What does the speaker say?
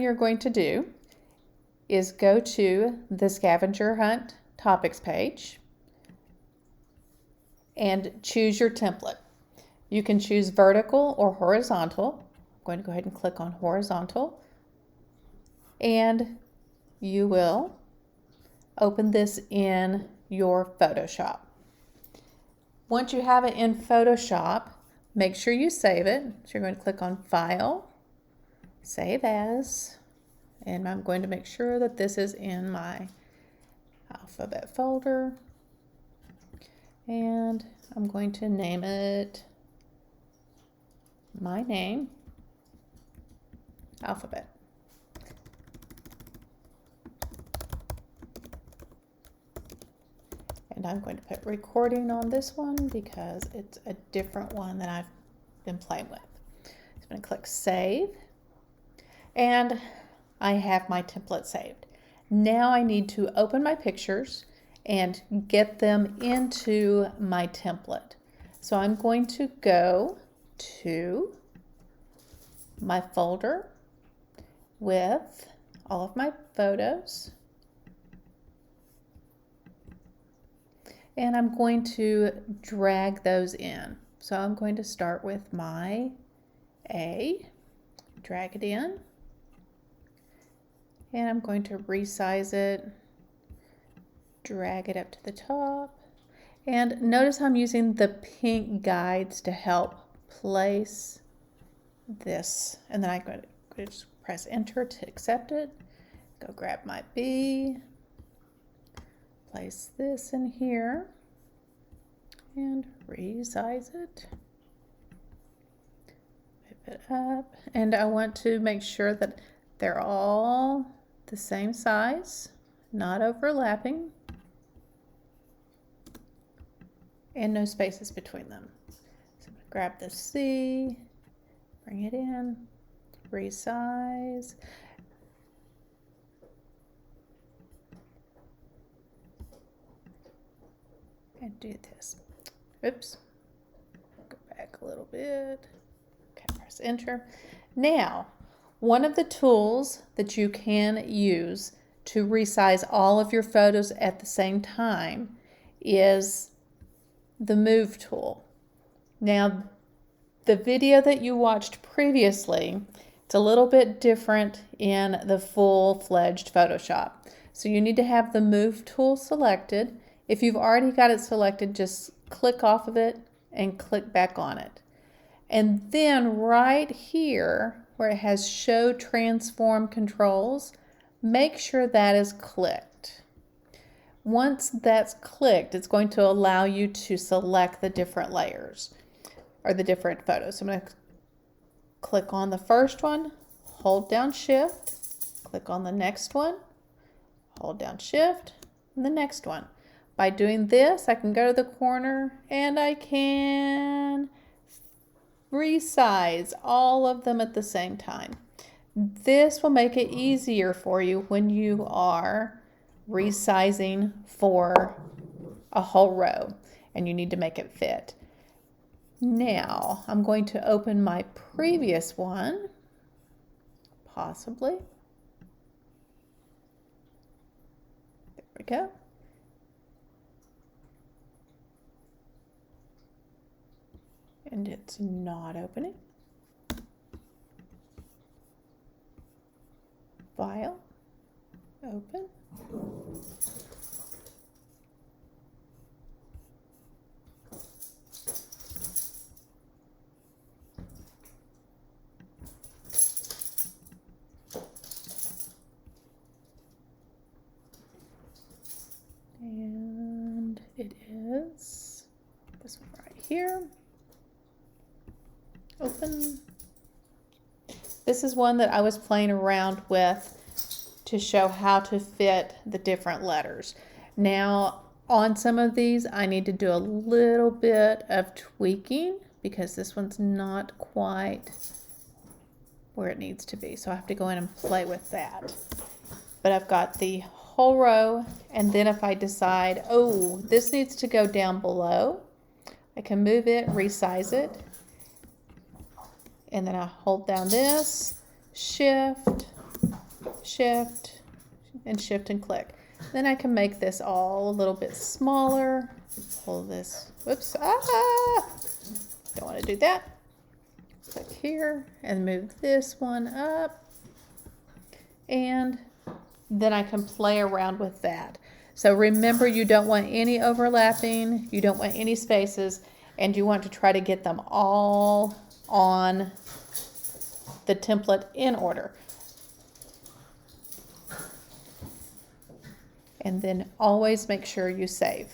you're going to do is go to the scavenger hunt topics page and choose your template. You can choose vertical or horizontal. I'm going to go ahead and click on horizontal, and you will open this in your Photoshop. Once you have it in Photoshop, make sure you save it. So you're going to click on File, Save As, and I'm going to make sure that this is in my alphabet folder, and I'm going to name it my name, alphabet. And I'm going to put recording on this one because it's a different one that I've been playing with. So I'm going to click Save, and I have my template saved. Now I need to open my pictures and get them into my template. So I'm going to go to my folder with all of my photos, and I'm going to drag those in. So I'm going to start with my A, drag it in, and I'm going to resize it, drag it up to the top, and notice I'm using the pink guides to help place this, and then I'm going to just press enter to accept it, go grab my B, place this in here, and resize it, move it up, and I want to make sure that they're all the same size, not overlapping, and no spaces between them. So I'm going to grab the C, bring it in, resize, and do this. Oops, go back a little bit. Okay, press enter. Now, one of the tools that you can use to resize all of your photos at the same time is the Move tool. Now, the video that you watched previously, it's a little bit different in the full-fledged Photoshop. So you need to have the Move tool selected. If you've already got it selected, just click off of it and click back on it. And then right here where it has Show Transform Controls, make sure that is clicked. Once that's clicked, it's going to allow you to select the different layers or the different photos. So I'm going to click on the first one, hold down Shift, click on the next one, hold down Shift, and the next one. By doing this, I can go to the corner and I can resize all of them at the same time. This will make it easier for you when you are resizing for a whole row and you need to make it fit. Now, I'm going to open my previous one, possibly. There we go. And it's not opening. File, open. And it is this one right here. Open. This is one that I was playing around with to show how to fit the different letters. Now, on some of these, I need to do a little bit of tweaking because this one's not quite where it needs to be. So I have to go in and play with that. But I've got the whole row, and then if I decide, oh, this needs to go down below, I can move it, resize it, and then I hold down this, Shift, shift, and shift and click. Then I can make this all a little bit smaller. Pull this, whoops, don't want to do that. Click here and move this one up. And then I can play around with that. So remember, you don't want any overlapping, you don't want any spaces, and you want to try to get them all on the template in order. And then always make sure you save.